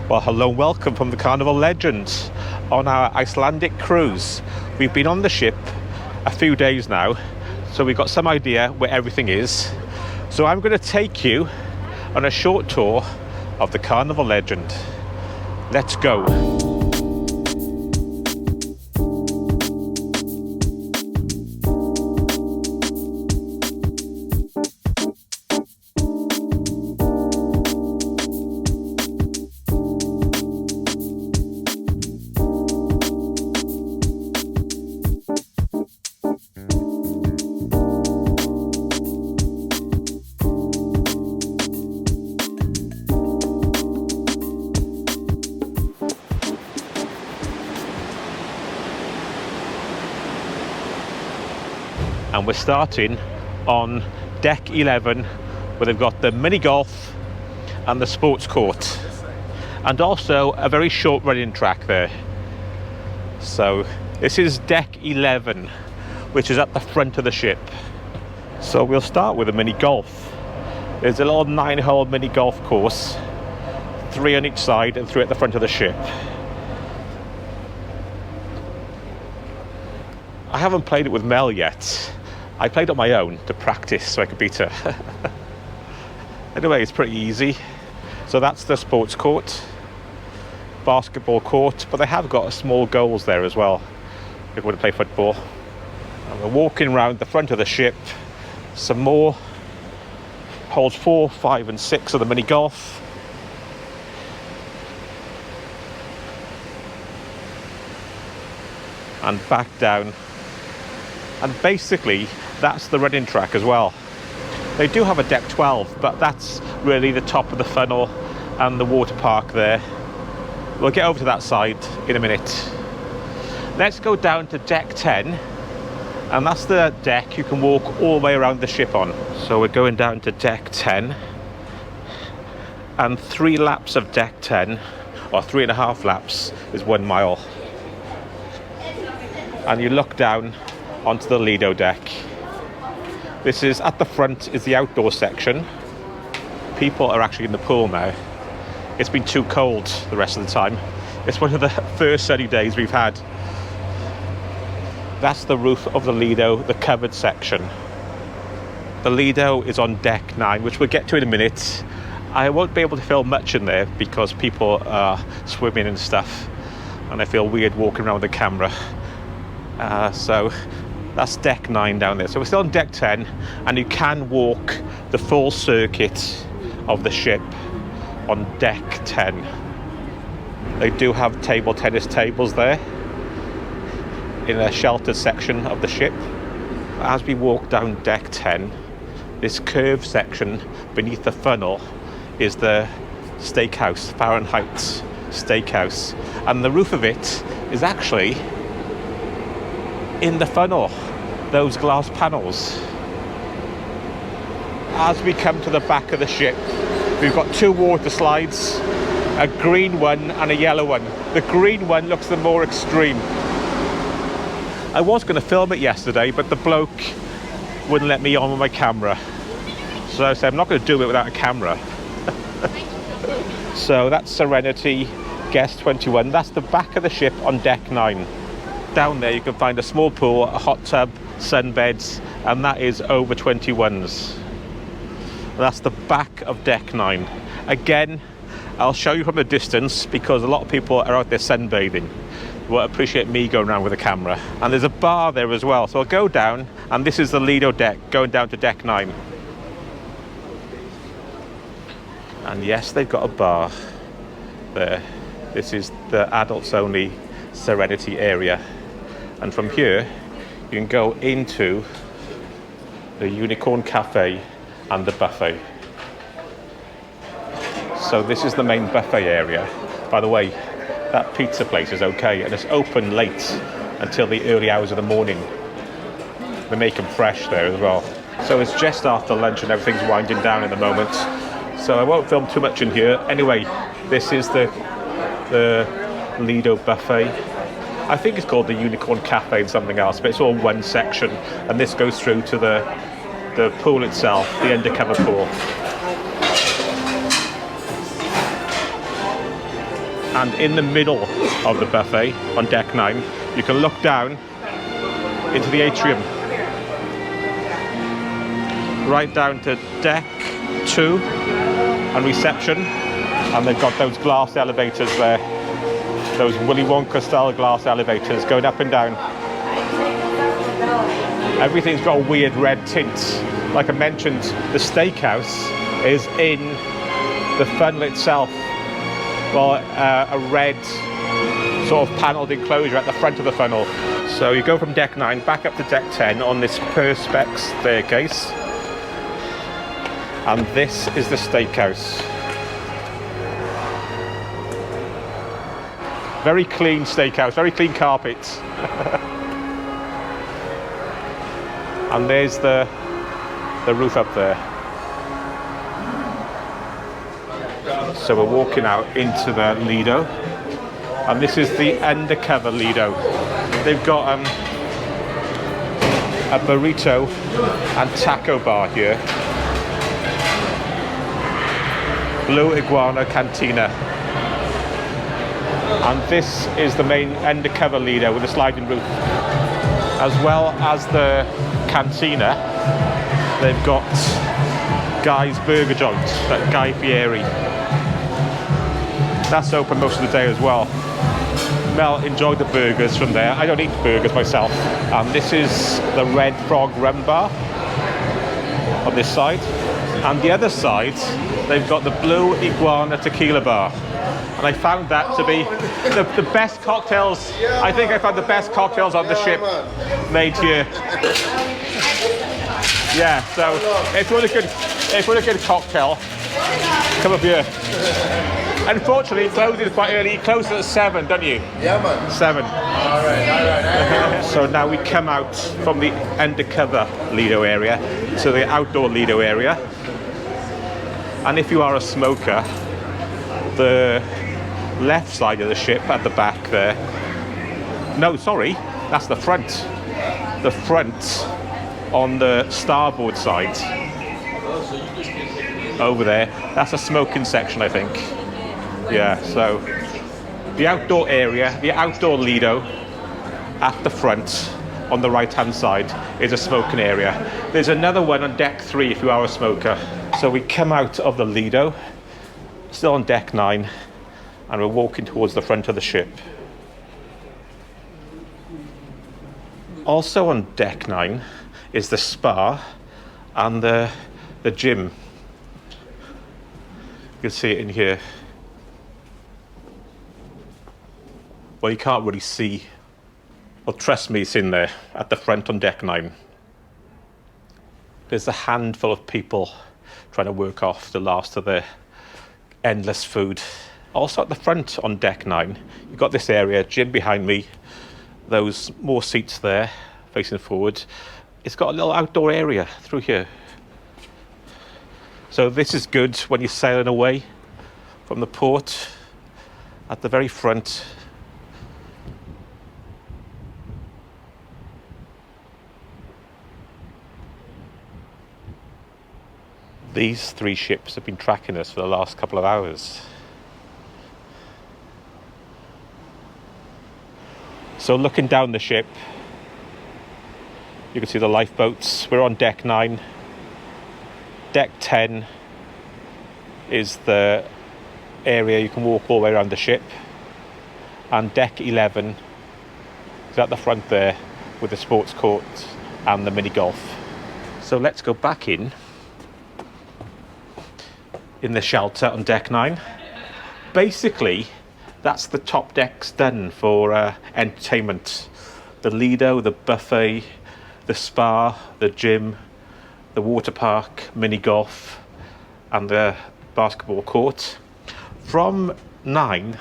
Well, hello and welcome from the Carnival Legend on our Icelandic cruise. We've been on the ship a few days now, so we've got some idea where everything is. So I'm going to take you on a short tour of the Carnival Legend. Let's go. And we're starting on deck 11, where they've got the mini golf and the sports court, and also a very short running track there. So this is deck 11, which is at the front of the ship. So we'll start with a mini golf. There's a little 9-hole mini golf course, 3 on each side and 3 at the front of the ship. I haven't played it with Mel yet. I played on my own to practice so I could beat her. Anyway, it's pretty easy. So that's the sports court, basketball court, but they have got small goals there as well if you want to play football. And we're walking around the front of the ship. Some more holes 4, 5 and 6 of the mini golf. And back down. And basically that's the running track as well. They do have a deck 12, but that's really the top of the funnel and the water park there. We'll get over to that side in a minute. Let's go down to deck 10, and that's the deck you can walk all the way around the ship on. So we're going down to deck 10, and 3 laps of deck 10, or 3.5 laps, is 1 mile. And you look down onto the Lido deck. This is at the front is the outdoor section. People are actually in the pool now. It's been too cold the rest of the time. It's one of the first sunny days we've had. That's the roof of the Lido, the covered section. The Lido is on deck 9, which we'll get to in a minute. I won't be able to film much in there because people are swimming and stuff, and I feel weird walking around with the camera. So that's deck 9 down there. So we're still on deck 10, and you can walk the full circuit of the ship on deck 10. They do have table tennis tables there in a sheltered section of the ship. As we walk down deck 10, this curved section beneath the funnel is the steakhouse, Fahrenheit steakhouse, and the roof of it is actually in the funnel, those glass panels. As we come to the back of the ship, we've got 2 water slides, a green one and a yellow one. The green one looks the more extreme. I was going to film it yesterday, but the bloke wouldn't let me on with my camera. So I said I'm not going to do it without a camera. So that's Serenity Guest 21. That's the back of the ship on deck 9. Down there you can find a small pool, a hot tub, sunbeds, and that is over 21s. That's the back of deck 9. Again, I'll show you from a distance because a lot of people are out there sunbathing. You won't appreciate me going around with a camera. And there's a bar there as well. So I'll go down, and this is the Lido deck, going down to deck 9. And yes, they've got a bar there. This is the adults only Serenity area. And from here, you can go into the Unicorn Cafe and the buffet. So this is the main buffet area. By the way, that pizza place is okay, and it's open late until the early hours of the morning. They make them fresh there as well. So it's just after lunch and everything's winding down at the moment. So I won't film too much in here. Anyway, this is the Lido buffet. I think it's called the Unicorn Cafe and something else, but it's all one section, and this goes through to the pool itself, the undercover pool. And in the middle of the buffet on deck 9, you can look down into the atrium. Right down to deck 2 and reception. And they've got those glass elevators there. Those Willy Wonka style glass elevators going up and down. Everything's got a weird red tint. Like I mentioned, the steakhouse is in the funnel itself. Well, a red sort of panelled enclosure at the front of the funnel. So you go from deck 9 back up to deck 10 on this perspex staircase. And this is the steakhouse. Very clean steakhouse, very clean carpets. And there's the roof up there. So we're walking out into the Lido, and this is the undercover Lido. They've got a burrito and taco bar here. Blue Iguana Cantina. And this is the main undercover Lido with a sliding roof. As well as the cantina, they've got Guy's Burger Joint, that Guy Fieri. That's open most of the day as well. Mel enjoyed the burgers from there. I don't eat burgers myself. And this is the Red Frog Rum Bar on this side. And the other side, they've got the Blue Iguana Tequila Bar. And I found that to be the best cocktails. I think I found the best cocktails on the ship made here. Yeah, so if you want a good cocktail, come up here. Unfortunately, it closes quite early. It closes at 7, don't you? Yeah, man. 7. All right. So now we come out from the undercover Lido area to the outdoor Lido area. And if you are a smoker, the left side of the ship at the back there. No, sorry, that's the front. The front on the starboard side. Over there, that's a smoking section, I think. Yeah, so the outdoor area, the outdoor Lido at the front on the right hand side is a smoking area. There's another one on deck 3 if you are a smoker. So we come out of the Lido, still on deck 9, and we're walking towards the front of the ship. Also on deck 9 is the spa and the gym. You can see it in here. Well, you can't really see. Well, trust me, it's in there at the front on deck 9. There's a handful of people trying to work off the last of their endless food. Also at the front on deck 9, you've got this area, gym behind me, those more seats there facing forward. It's got a little outdoor area through here. So this is good when you're sailing away from the port. At the very front, these 3 ships have been tracking us for the last couple of hours. So looking down the ship, you can see the lifeboats. We're on deck 9. Deck 10 is the area you can walk all the way around the ship. And deck 11 is at the front there with the sports court and the mini golf. So let's go back in the shelter on deck 9. Basically, that's the top decks done for entertainment. The Lido, the buffet, the spa, the gym, the water park, mini golf, and the basketball court. From 9,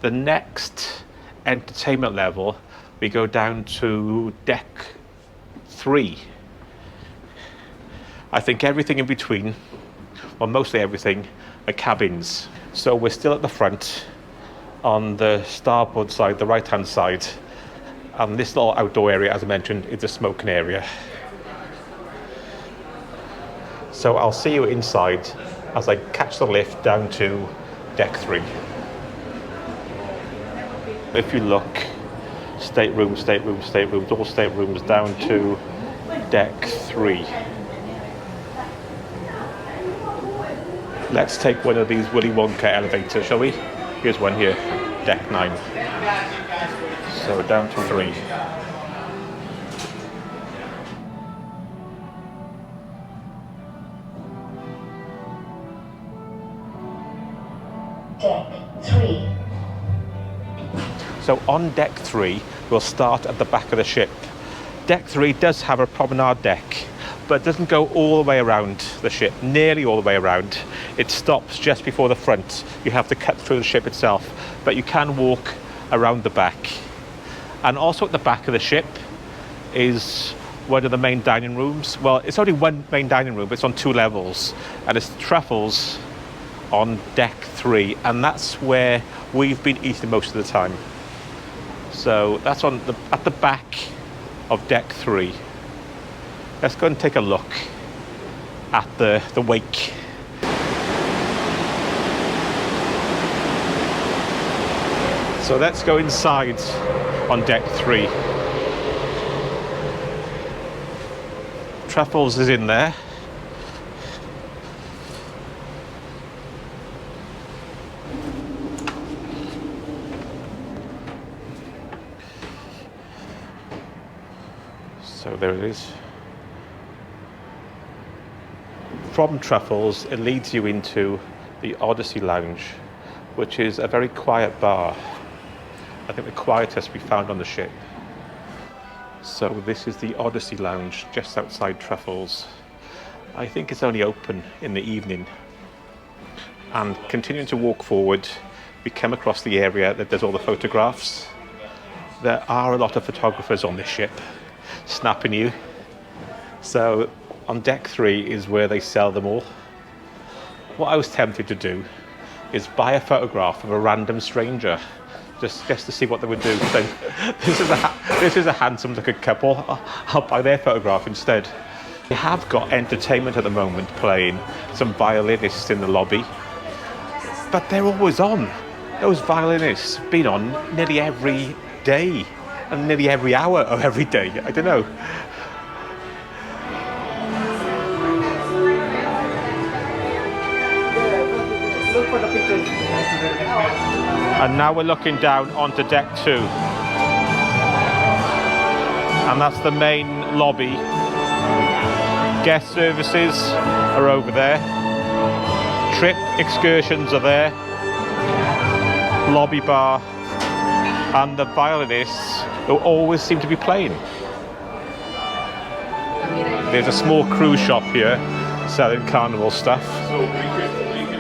the next entertainment level, we go down to deck 3. I think everything in between, well, mostly everything, are cabins. So we're still at the front on the starboard side, the right hand side, and this little outdoor area, as I mentioned, is the smoking area. So I'll see you inside as I catch the lift down to deck 3. If you look, staterooms, staterooms, staterooms, all staterooms down to deck 3. Let's take one of these Willy Wonka elevators, shall we? Here's one here, deck 9. So down to 3. Deck 3. So on deck 3, we'll start at the back of the ship. Deck 3 does have a promenade deck, but it doesn't go all the way around the ship, nearly all the way around. It stops just before the front. You have to cut through the ship itself, but you can walk around the back. And also at the back of the ship is one of the main dining rooms. Well, it's only one main dining room, but it's on 2 levels. And it's Truffles on deck 3, and that's where we've been eating most of the time. So that's at the back of deck 3. Let's go and take a look at the wake. So let's go inside on deck 3. Truffles is in there. So there it is. From Truffles, it leads you into the Odyssey Lounge, which is a very quiet bar. I think the quietest we found on the ship. So this is the Odyssey Lounge just outside Truffles. I think it's only open in the evening. And continuing to walk forward, we come across the area that does all the photographs. There are a lot of photographers on this ship, snapping you. So on deck 3 is where they sell them all. What I was tempted to do is buy a photograph of a random stranger, just to see what they would do. So this is a handsome looking couple. I'll buy their photograph instead. We have got entertainment at the moment playing, some violinists in the lobby, but they're always on. Those violinists have been on nearly every day and nearly every hour of every day. I don't know. And now we're looking down onto deck 2. And that's the main lobby. Guest services are over there. Trip excursions are there. Lobby bar. And the violinists who always seem to be playing. There's a small cruise shop here selling Carnival stuff.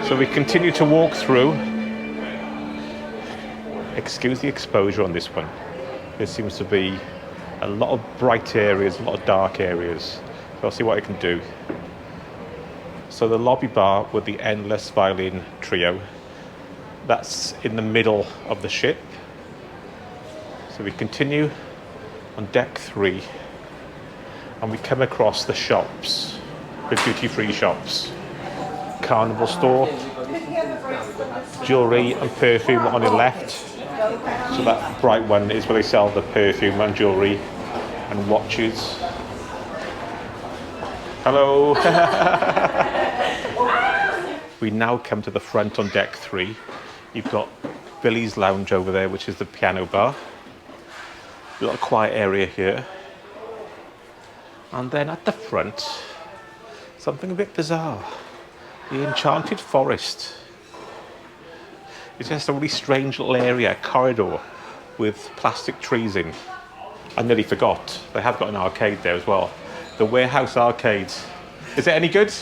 So we continue to walk through. Excuse the exposure on this one. There seems to be a lot of bright areas, a lot of dark areas. So I'll see what I can do. So the lobby bar with the endless violin trio, that's in the middle of the ship. So we continue on deck 3 and we come across the shops, the duty-free shops. Carnival store, jewellery and perfume on your left. So that bright one is where they sell the perfume and jewellery and watches. Hello. We now come to the front on deck 3. You've got Billy's Lounge over there, which is the piano bar. A little quiet area here. And then at the front, something a bit bizarre. The Enchanted Forest. It's just a really strange little area, corridor with plastic trees in. I nearly forgot, they have got an arcade there as well. The Warehouse Arcade. Is it any good?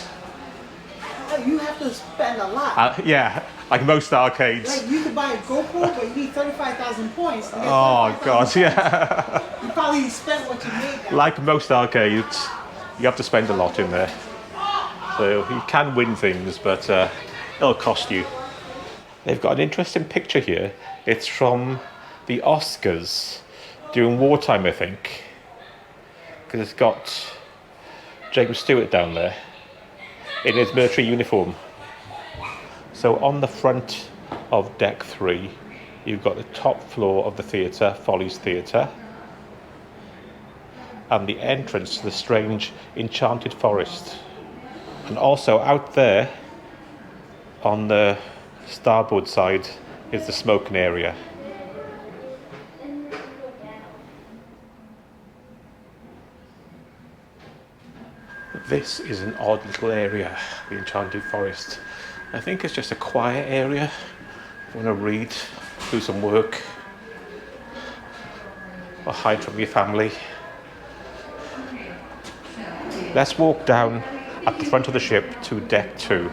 You have to spend a lot. Yeah, like most arcades. Like you could buy a GoPro, but you need 35,000 points. Oh God, yeah. You probably spent what you made. Now. Like most arcades, you have to spend a lot in there. So you can win things, but it'll cost you. They've got an interesting picture here. It's from the Oscars during wartime, I think. Because it's got James Stewart down there in his military uniform. So on the front of deck 3, you've got the top floor of the theatre, Follies Theatre, and the entrance to the strange enchanted forest. And also out there on the starboard side is the smoking area. This is an odd little area, the enchanted forest. I think it's just a quiet area. If you want to read, do some work, or hide from your family. Let's walk down at the front of the ship to deck 2.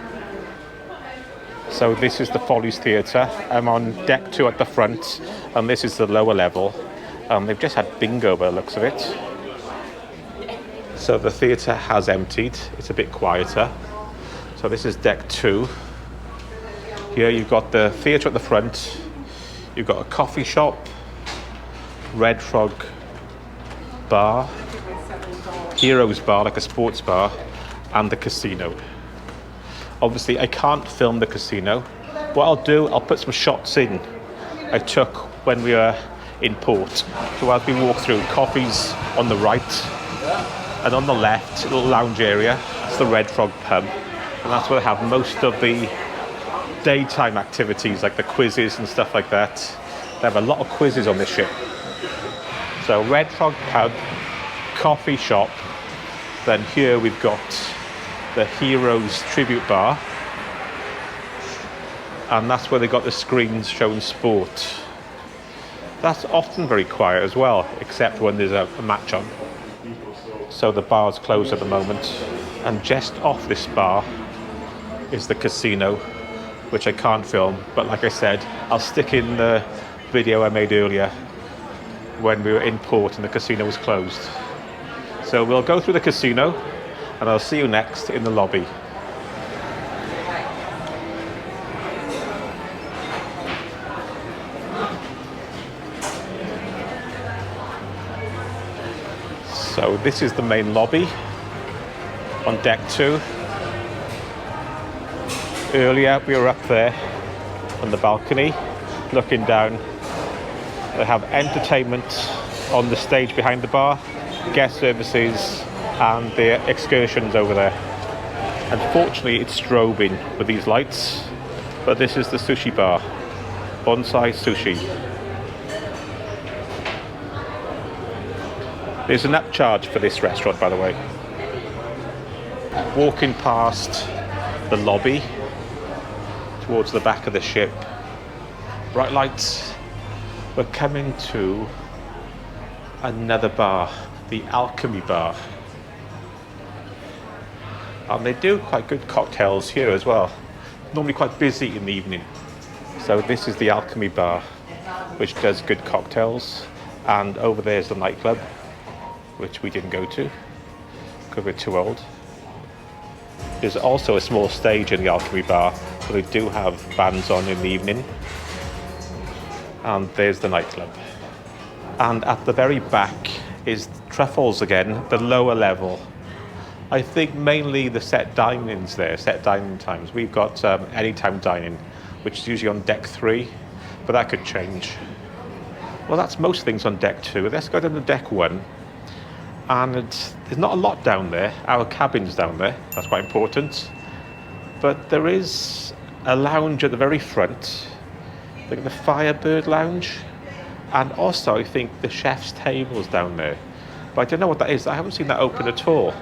So this is the Follies Theatre. I'm on deck 2 at the front, and this is the lower level. They've just had bingo by the looks of it. So the theatre has emptied. It's a bit quieter. So this is deck 2. Here you've got the theatre at the front. You've got a coffee shop, Red Frog bar, Heroes bar, like a sports bar, and the casino. Obviously, I can't film the casino. What I'll do, I'll put some shots in I took when we were in port. So as we walk through, coffee's on the right, and on the left, a little lounge area. It's the Red Frog pub, and that's where they have most of the daytime activities, like the quizzes and stuff like that. They have a lot of quizzes on this ship. So Red Frog pub, coffee shop. Then here we've got the Heroes tribute bar, and that's where they got the screens showing sport. That's often very quiet as well, except when there's a match on. So the bar's closed at the moment, and just off this bar is the casino, which I can't film, but like I said, I'll stick in the video I made earlier when we were in port and the casino was closed. So we'll go through the casino, and I'll see you next in the lobby. So this is the main lobby on deck 2. Earlier we were up there on the balcony looking down. They have entertainment on the stage behind the bar, guest services, and the excursions over there. Unfortunately, it's strobing with these lights, but this is the sushi bar, Bonsai Sushi. There's an upcharge for this restaurant, by the way. Walking past the lobby towards the back of the ship, bright lights. We're coming to another bar, the Alchemy Bar. And they do quite good cocktails here as well. Normally quite busy in the evening. So this is the Alchemy Bar, which does good cocktails. And over there's the nightclub, which we didn't go to because we're too old. There's also a small stage in the Alchemy Bar, so they do have bands on in the evening. And there's the nightclub. And at the very back is Truffles again, the lower level. I think mainly the set dining's there, set dining times. We've got anytime dining, which is usually on deck 3, but that could change. Well, that's most things on deck 2. Let's go down to deck 1. And there's not a lot down there. Our cabin's down there, that's quite important. But there is a lounge at the very front, like the Firebird Lounge. And also, I think the chef's table's down there. But I don't know what that is. I haven't seen that open at all.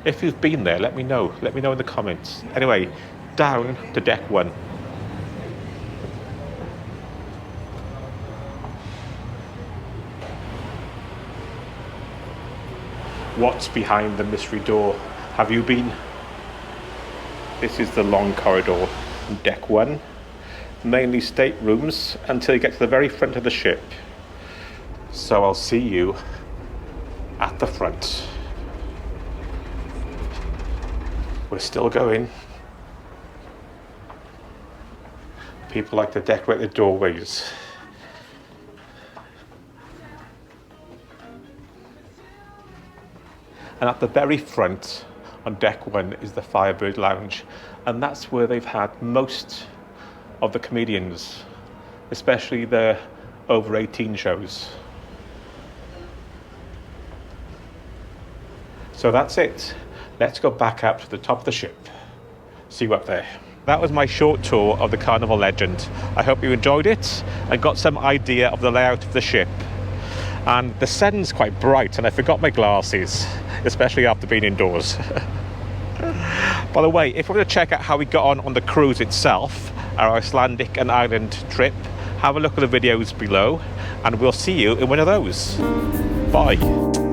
If you've been there, let me know. Let me know in the comments. Anyway, down to deck 1. What's behind the mystery door? Have you been? This is the long corridor on deck 1. Mainly staterooms until you get to the very front of the ship. So I'll see you at the front. We're still going. People like to decorate the doorways. And at the very front on deck 1 is the Firebird Lounge, and that's where they've had most of the comedians especially the over 18 shows. So that's it. Let's go back up to the top of the ship. See you up there. That was my short tour of the Carnival Legend. I hope you enjoyed it and got some idea of the layout of the ship. And the sun's quite bright and I forgot my glasses, especially after being indoors. By the way, if you want to check out how we got on the cruise itself, our Icelandic and Ireland trip, have a look at the videos below and we'll see you in one of those. Bye.